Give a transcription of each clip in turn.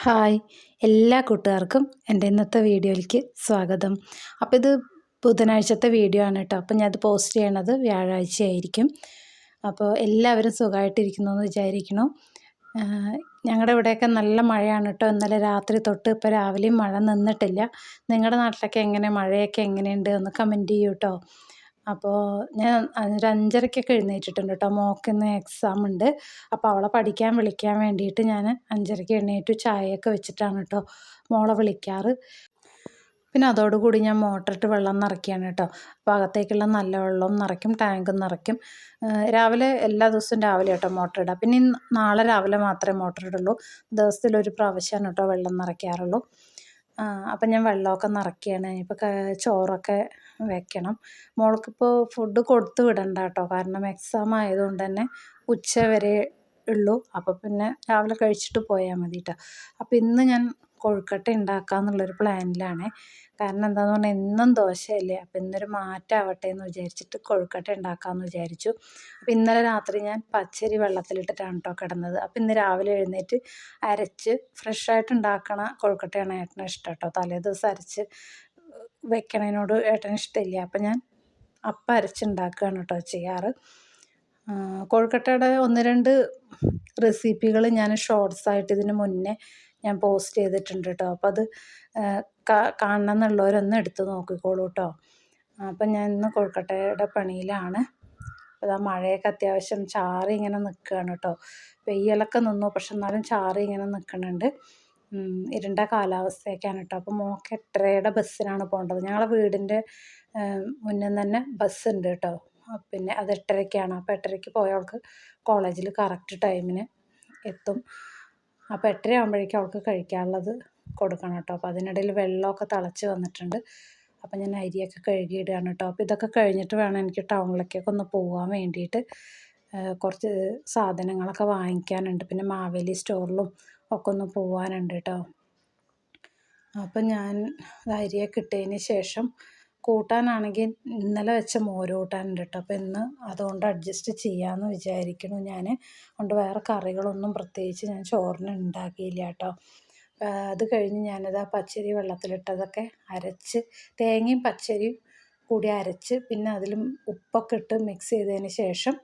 Hi എല്ലാ കൂട്ടുകാർക്കും എൻ്റെ ഇന്നത്തെ വീഡിയോയിലേക്ക് സ്വാഗതം. അപ്പോൾ ഇത് ബുധനാഴ്ചത്തെ വീഡിയോ ആണ് കേട്ടോ. അപ്പോൾ ഞാനത് പോസ്റ്റ് ചെയ്യണത് വ്യാഴാഴ്ച ആയിരിക്കും. അപ്പോൾ എല്ലാവരും സുഖമായിട്ടിരിക്കുന്നു എന്ന് വിചാരിക്കുന്നു. ഞങ്ങളുടെ ഇവിടെയൊക്കെ നല്ല മഴയാണ് കേട്ടോ. ഇന്നലെ രാത്രി തൊട്ട് ഇപ്പോൾ രാവിലെയും മഴ നിന്നിട്ടില്ല. നിങ്ങളുടെ നാട്ടിലൊക്കെ മഴയൊക്കെ എങ്ങനെയുണ്ട് ഒന്ന് കമൻറ്റ് ചെയ്യൂ കേട്ടോ. അപ്പോൾ ഞാൻ ഒരു 5:30ക്കൊക്കെ എഴുന്നേറ്റിട്ടുണ്ട് കേട്ടോ. മോൾക്കിന്ന് എക്സാം ഉണ്ട്. അപ്പോൾ അവളെ പഠിക്കാൻ വിളിക്കാൻ വേണ്ടിയിട്ട് ഞാൻ 5:30ക്ക് എഴുന്നേറ്റു. ചായയൊക്കെ വെച്ചിട്ടാണ് കേട്ടോ മോളെ വിളിക്കാറ്. പിന്നെ അതോടുകൂടി ഞാൻ മോട്ടറിട്ട് വെള്ളം നിറയ്ക്കുകയാണ് കേട്ടോ. അപ്പോൾ അകത്തേക്കുള്ള നല്ല വെള്ളവും നിറയ്ക്കും, ടാങ്കും നിറയ്ക്കും. രാവിലെ എല്ലാ ദിവസവും രാവിലെ കേട്ടോ മോട്ടർ ഇടുക. പിന്നെ നാളെ രാവിലെ മാത്രമേ മോട്ടർ ഇടുള്ളൂ. ദിവസത്തിലൊരു പ്രാവശ്യമാണ് കേട്ടോ വെള്ളം നിറയ്ക്കാറുള്ളൂ. അപ്പം ഞാൻ വെള്ളമൊക്കെ നിറയ്ക്കുകയാണ്. ഇപ്പോൾ ചോറൊക്കെ വെക്കണം. മോൾക്കിപ്പോൾ ഫുഡ് കൊടുത്ത് വിടണ്ട കേട്ടോ. കാരണം എക്സാം ആയതുകൊണ്ട് തന്നെ ഉച്ച വരെ ഉള്ളൂ. അപ്പോൾ പിന്നെ രാവിലെ കഴിച്ചിട്ട് പോയാൽ മതി കേട്ടോ. അപ്പോൾ ഇന്ന് ഞാൻ കൊഴുക്കട്ട ഉണ്ടാക്കാമെന്നുള്ളൊരു പ്ലാനിലാണ്. കാരണം എന്താണെന്ന് പറഞ്ഞാൽ എന്നും ദോശയല്ലേ. അപ്പോൾ ഇന്നൊരു മാറ്റമാവട്ടെ എന്ന് വിചാരിച്ചിട്ട് കൊഴുക്കട്ട ഉണ്ടാക്കാമെന്ന് വിചാരിച്ചു. അപ്പോൾ ഇന്നലെ രാത്രി ഞാൻ പച്ചരി വെള്ളത്തിലിട്ടിട്ടാണ് കേട്ടോ കിടന്നത്. അപ്പോൾ ഇന്ന് രാവിലെ എഴുന്നേറ്റ് അരച്ച് ഫ്രഷായിട്ട് ഉണ്ടാക്കണ കൊഴുക്കട്ടയാണ് ഏട്ടന് ഇഷ്ടം കേട്ടോ. തലേ ദിവസം അരച്ച് വെക്കണതിനോട് ഏട്ടന് ഇഷ്ടമില്ല. അപ്പം ഞാൻ അപ്പം അരച്ചുണ്ടാക്കുകയാണ് കേട്ടോ ചെയ്യാറ്. കൊഴുക്കട്ടയുടെ 1-2 റെസിപ്പികൾ ഞാൻ ഷോർട്സായിട്ട് ഇതിന് മുന്നേ ഞാൻ പോസ്റ്റ് ചെയ്തിട്ടുണ്ട് കേട്ടോ. അപ്പോൾ അത് കാണണം എന്നുള്ളവരൊന്ന് എടുത്ത് നോക്കിക്കോളൂ കേട്ടോ. അപ്പം ഞാൻ ഇന്ന് കൊഴുക്കട്ടയുടെ പണിയിലാണ്. അപ്പോൾ ആ മഴയൊക്കെ അത്യാവശ്യം ചാറി ഇങ്ങനെ നിൽക്കുകയാണ് കേട്ടോ. വെയിലൊക്കെ നിന്നു, പക്ഷെ എന്നാലും ചാറി ഇങ്ങനെ നിൽക്കുന്നുണ്ട്. ഇരുണ്ട കാലാവസ്ഥയൊക്കെയാണ് കേട്ടോ. അപ്പോൾ മോൾക്ക് 8:30യുടെ ബസ്സിനാണ് പോകേണ്ടത്. ഞങ്ങളെ വീടിൻ്റെ മുന്നിൽ തന്നെ ബസ്സുണ്ട് കേട്ടോ. പിന്നെ അത് 8:30ക്കാണ്. അപ്പോൾ 8:30ക്ക് പോയ അവൾക്ക് കോളേജിൽ കറക്റ്റ് ടൈമിന് എത്തും. അപ്പോൾ 8:30 ആകുമ്പോഴേക്കും അവൾക്ക് കഴിക്കാനുള്ളത് കൊടുക്കണം കേട്ടോ. അപ്പോൾ അതിനിടയിൽ വെള്ളമൊക്കെ തിളച്ച് വന്നിട്ടുണ്ട്. അപ്പോൾ ഞാൻ അരിയൊക്കെ കഴുകിയിടുകയാണ് കേട്ടോ. അപ്പോൾ ഇതൊക്കെ കഴിഞ്ഞിട്ട് വേണം എനിക്ക് ടൗണിലേക്കൊക്കെ ഒന്ന് പോകാൻ വേണ്ടിയിട്ട്. കുറച്ച് സാധനങ്ങളൊക്കെ വാങ്ങിക്കാനുണ്ട്. പിന്നെ മാവേലി സ്റ്റോറിലും ഒക്കെ ഒന്ന് പോകാനുണ്ട് കേട്ടോ. അപ്പം ഞാൻ അരിയൊക്കെ ഇട്ടതിന് ശേഷം കൂട്ടാനാണെങ്കിൽ ഇന്നലെ വെച്ച മോര് കൂട്ടാനുണ്ട് കേട്ടോ. അപ്പോൾ ഇന്ന് അതുകൊണ്ട് അഡ്ജസ്റ്റ് ചെയ്യാമെന്ന് വിചാരിക്കുന്നു ഞാൻ. അതുകൊണ്ട് വേറെ കറികളൊന്നും പ്രത്യേകിച്ച് ഞാൻ ചോറിന് ഉണ്ടാക്കിയില്ല കേട്ടോ. അത് കഴിഞ്ഞ് ഞാനിത് പച്ചരി വെള്ളത്തിലിട്ടതൊക്കെ അരച്ച് തേങ്ങയും പച്ചരിയും കൂടി അരച്ച് പിന്നെ അതിലും ഉപ്പൊക്കെ ഇട്ട് മിക്സ് ചെയ്തതിന് ശേഷം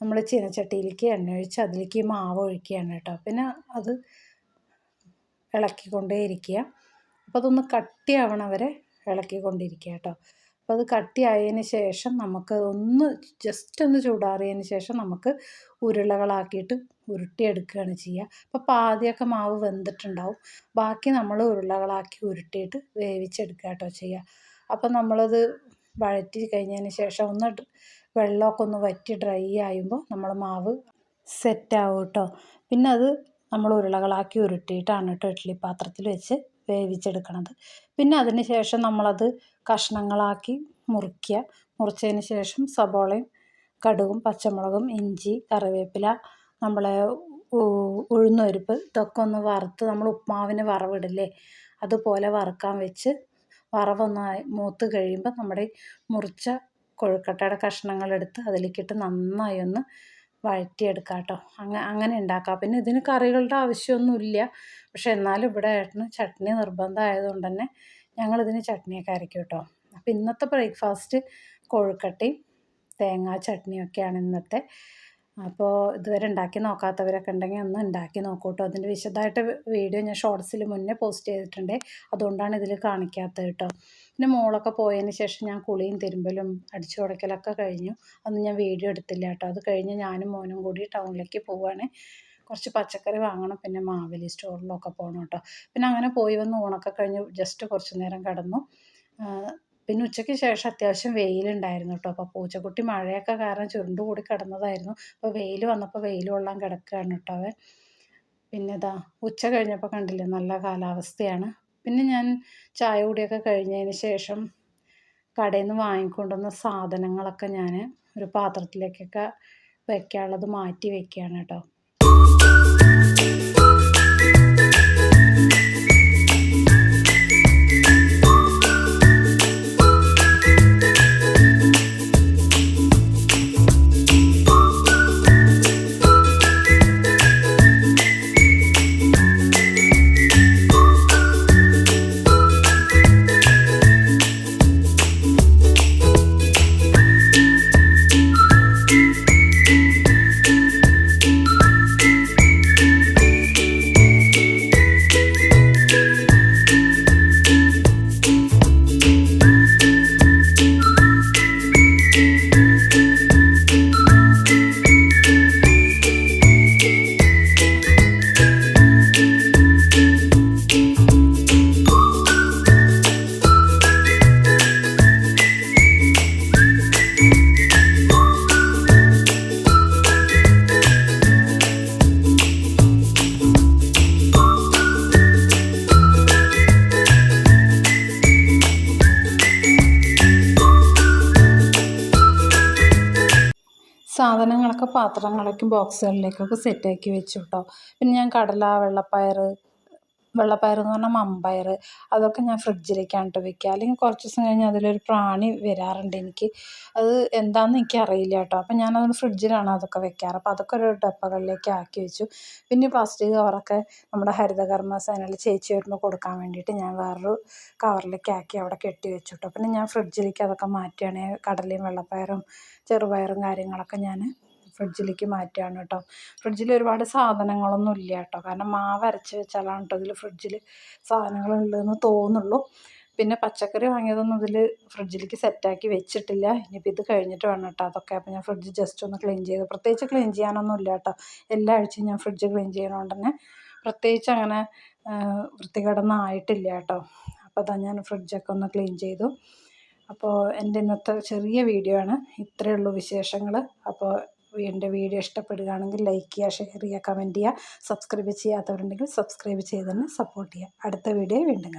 നമ്മൾ ചീനച്ചട്ടിയിലേക്ക് എണ്ണ ഒഴിച്ച് അതിലേക്ക് മാവ് ഒഴിക്കുകയാണ് കേട്ടോ. പിന്നെ അത് ഇളക്കിക്കൊണ്ടേ ഇരിക്കുക. അപ്പോൾ അതൊന്ന് കട്ടിയാവണ വരെ ഇളക്കിക്കൊണ്ടിരിക്കുക കേട്ടോ. അപ്പോൾ അത് കട്ടിയായതിന് ശേഷം നമുക്ക് ജസ്റ്റ് ഒന്ന് ചൂടാറിയതിന് ശേഷം നമുക്ക് ഉരുളകളാക്കിയിട്ട് ഉരുട്ടിയെടുക്കുകയാണ് ചെയ്യുക. അപ്പോൾ പാതിയൊക്കെ മാവ് വെന്തിട്ടുണ്ടാവും. ബാക്കി നമ്മൾ ഉരുളകളാക്കി ഉരുട്ടിയിട്ട് വേവിച്ചെടുക്കുക കേട്ടോ ചെയ്യുക. അപ്പോൾ നമ്മളത് വഴറ്റി കഴിഞ്ഞതിന് ശേഷം വെള്ളമൊക്കെ ഒന്ന് വറ്റി ഡ്രൈ ആയുമ്പോൾ നമ്മൾ മാവ് സെറ്റാവും കേട്ടോ. പിന്നെ അത് നമ്മൾ ഉരുളകളാക്കി ഉരുട്ടിയിട്ടാണ് കേട്ടോ ഇഡ്ഡലി പാത്രത്തിൽ വെച്ച് വേവിച്ചെടുക്കണത്. പിന്നെ അതിന് ശേഷം നമ്മളത് കഷ്ണങ്ങളാക്കി മുറിച്ചതിന് ശേഷം സബോളയും കടുകും പച്ചമുളകും ഇഞ്ചി കറിവേപ്പില നമ്മളെ ഉഴുന്നുപരിപ്പ് ഇതൊക്കെ ഒന്ന് വറുത്ത് നമ്മൾ ഉപ്മാവിന് വറവിടില്ലേ അതുപോലെ വറുക്കാൻ വെച്ച് വറവൊന്ന് മൂത്ത് കഴിയുമ്പോൾ നമ്മുടെ മുറിച്ച കൊഴുക്കട്ടയുടെ കഷ്ണങ്ങളെടുത്ത് അതിലേക്കിട്ട് നന്നായി ഒന്ന് വഴറ്റിയെടുക്കാം കേട്ടോ. അങ്ങനെ ഉണ്ടാക്കാം. പിന്നെ ഇതിന് കറികളുടെ ആവശ്യമൊന്നുമില്ല. പക്ഷെ എന്നാലും ഇവിടെ ഏട്ടന് ചട്നി നിർബന്ധമായതുകൊണ്ട് തന്നെ ഞങ്ങളിതിന് ചട്നിയൊക്കെ അരയ്ക്കും കേട്ടോ. അപ്പോൾ ഇന്നത്തെ ബ്രേക്ക്ഫാസ്റ്റ് കൊഴുക്കട്ടയും തേങ്ങാ ചട്നിയൊക്കെയാണ് ഇന്നത്തെ. അപ്പോൾ ഇതുവരെ ഉണ്ടാക്കി നോക്കാത്തവരൊക്കെ ഉണ്ടെങ്കിൽ ഒന്ന് ഉണ്ടാക്കി നോക്കൂ കേട്ടോ. അതിൻ്റെ വിശദമായിട്ട് വീഡിയോ ഞാൻ ഷോർട്സിൽ മുന്നേ പോസ്റ്റ് ചെയ്തിട്ടുണ്ട്. അതുകൊണ്ടാണ് ഇതിൽ കാണിക്കാത്തത് കേട്ടോ. പിന്നെ മോളൊക്കെ പോയതിന് ശേഷം ഞാൻ കുളിയും തിരുമ്പലും അടിച്ചു തുടയ്ക്കലൊക്കെ കഴിഞ്ഞു. അന്ന് ഞാൻ വീഡിയോ എടുത്തില്ല കേട്ടോ. അത് കഴിഞ്ഞ് ഞാനും മോനും കൂടി ടൗണിലേക്ക് പോവുകയാണ്. കുറച്ച് പച്ചക്കറി വാങ്ങണം. പിന്നെ മാവേലി സ്റ്റോറിലൊക്കെ പോകണം കേട്ടോ. പിന്നെ അങ്ങനെ പോയി വന്ന് ഊണൊക്കെ കഴിഞ്ഞ് ജസ്റ്റ് കുറച്ച് നേരം കിടന്നു. പിന്നെ ഉച്ചയ്ക്ക് ശേഷം അത്യാവശ്യം വെയിലുണ്ടായിരുന്നു കേട്ടോ. അപ്പോൾ പൂച്ചക്കുട്ടി മഴയൊക്കെ കാരണം ചുരുണ്ട് കൂടി കിടന്നതായിരുന്നു. അപ്പോൾ വെയിൽ വന്നപ്പോൾ വെയിൽ കൊള്ളാൻ കിടക്കുകയാണ് കേട്ടോ അവൻ. പിന്നെ ഉച്ച കഴിഞ്ഞപ്പോൾ കണ്ടില്ലേ നല്ല കാലാവസ്ഥയാണ്. പിന്നെ ഞാൻ ചായ കുടിയൊക്കെ കഴിഞ്ഞതിന് ശേഷം കടയിൽ നിന്ന് വാങ്ങിക്കൊണ്ടുവന്ന സാധനങ്ങളൊക്കെ ഞാൻ ഒരു പാത്രത്തിലേക്കൊക്കെ വയ്ക്കാനുള്ളത് മാറ്റി വയ്ക്കുകയാണ് കേട്ടോ. പാത്രങ്ങളൊക്കെ ബോക്സുകളിലേക്കൊക്കെ സെറ്റാക്കി വെച്ചു കേട്ടോ. പിന്നെ ഞാൻ കടല, വെള്ളപ്പയർ എന്ന് പറഞ്ഞാൽ മമ്പയർ, അതൊക്കെ ഞാൻ ഫ്രിഡ്ജിലേക്കാണ് കേട്ടോ വെക്കുക. അല്ലെങ്കിൽ കുറച്ച് ദിവസം കഴിഞ്ഞ് അതിലൊരു പ്രാണി വരാറുണ്ട് എനിക്ക്. അത് എന്താണെന്ന് എനിക്കറിയില്ല കേട്ടോ. അപ്പം ഞാനത് ഫ്രിഡ്ജിലാണ് അതൊക്കെ വെക്കാറ്. അപ്പോൾ അതൊക്കെ ഒരു ഡപ്പകളിലേക്ക് ആക്കി വെച്ചു. പിന്നെ പ്ലാസ്റ്റിക് കവറൊക്കെ നമ്മുടെ ഹരിതകർമ്മ സേനയിൽ ചേച്ചി വരുമ്പോൾ കൊടുക്കാൻ വേണ്ടിയിട്ട് ഞാൻ വേറൊരു കവറിലേക്ക് ആക്കി അവിടെ കെട്ടി വെച്ചു കേട്ടോ. പിന്നെ ഞാൻ ഫ്രിഡ്ജിലേക്ക് അതൊക്കെ മാറ്റുകയാണ്. കടലയും വെള്ളപ്പയറും ചെറുപയറും കാര്യങ്ങളൊക്കെ ഞാൻ ഫ്രിഡ്ജിലേക്ക് മാറ്റുകയാണ് കേട്ടോ. ഫ്രിഡ്ജിൽ ഒരുപാട് സാധനങ്ങളൊന്നും ഇല്ല കേട്ടോ. കാരണം മാവ് അരച്ച് വെച്ചാലാണ് കേട്ടോ ഇതിൽ ഫ്രിഡ്ജിൽ സാധനങ്ങളുള്ളതെന്ന് തോന്നുള്ളൂ. പിന്നെ പച്ചക്കറി വാങ്ങിയതൊന്നും ഇതിൽ ഫ്രിഡ്ജിലേക്ക് സെറ്റാക്കി വെച്ചിട്ടില്ല. ഇനിയിപ്പോൾ ഇത് കഴിഞ്ഞിട്ട് വേണം കേട്ടോ അതൊക്കെ. അപ്പോൾ ഞാൻ ഫ്രിഡ്ജ് ജസ്റ്റ് ഒന്ന് ക്ലീൻ ചെയ്തു. പ്രത്യേകിച്ച് ക്ലീൻ ചെയ്യാനൊന്നും ഇല്ല കേട്ടോ. എല്ലാ ആഴ്ചയും ഞാൻ ഫ്രിഡ്ജ് ക്ലീൻ ചെയ്യുന്നതുകൊണ്ട് തന്നെ പ്രത്യേകിച്ച് അങ്ങനെ വൃത്തികേടൊന്നും ആയിട്ടില്ല കേട്ടോ. അപ്പോൾ അതാ ഞാൻ ഫ്രിഡ്ജൊക്കെ ഒന്ന് ക്ലീൻ ചെയ്തു. അപ്പോൾ എൻ്റെ ഇന്നത്തെ ചെറിയ വീഡിയോ ആണ്. ഇത്രയേ ഉള്ളൂ വിശേഷങ്ങൾ. അപ്പോൾ എൻ്റെ വീഡിയോ ഇഷ്ടപ്പെടുകയാണെങ്കിൽ ലൈക്ക് ചെയ്യുക, ഷെയർ ചെയ്യുക, കമൻറ്റ് ചെയ്യുക. സബ്സ്ക്രൈബ് ചെയ്യാത്തവരുണ്ടെങ്കിൽ സബ്സ്ക്രൈബ് ചെയ്ത് തന്നെ സപ്പോർട്ട് ചെയ്യുക. അടുത്ത വീഡിയോ വീണ്ടും കാണാം.